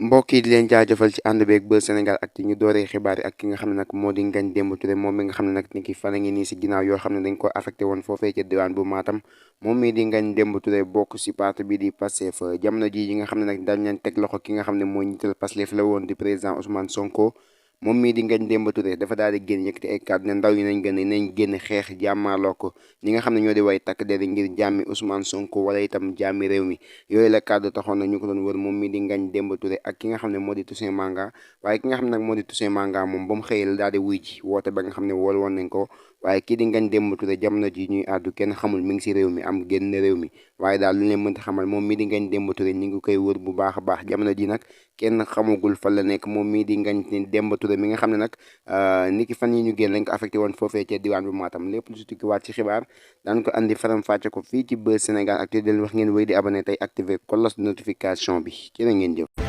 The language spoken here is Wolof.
mbokk yi di leen jaajëfal ci ànd beeg Buzz Sénégal ak ñu dooree xibaar yi ak ki nga xam ne nag moo di Ngagne Demba Touré moom mi nga xam ne nag ni ki fan a ngi nii si ginnaaw yoo xam ne dañ ko affecté woon foofee ca diwaan bu Matam moom mii di Ngagne Demba Touré bokk si parti bi di Pastef jamono ji yi nga xam ne nag dañ leen teg loxo ki nga xam ne moo njiital Pastef la woon di président Ousmane Sonko moom mii di Ngagne Demba Touré dafa daal di génn yëkkati ay kàddu ne ndaw yi nañ génn xeex jàmmaarloo ko ñi nga xam ne ñoo di way takk der ngir jàmmi Ousmane Sonko wala itam jàmmi réew mi yooyu la kàddu taxoon na ñu ko doon wër moom mii di Ngagne Demba Touré ak ki nga xam ne moo di Toussaint Manga waaye ki nga xam ne nag moo di Toussaint Manga moom ba mu xëyee la daal di wuy ji woote ba nga xam ne wool woon nañ ko waaye kii di Ngagne Demba Touré jamono ji ñuy àddu kenn xamul mi ngi si réew mi am génn réew mi waaye daal lu leen mënta xamal moom mii di Ngagne Demba Touré ñi ngi koy wër bu baax a baax jamono ji nag kenn xamagul fan la nekk moom mii di Ngagne Demba Touré mi nga xam ne nag niki fan yi ñu génn lañ ko affecté woon foofee ca diwaan bu Matam lépp lu si tukkiwaat ci xibaar daan ko andi faram fàcce ko fii ci Buzz Sénégal ak te del wax ngeen wéy di abonné tey activé cloche de notification bi jërë ngeen jëf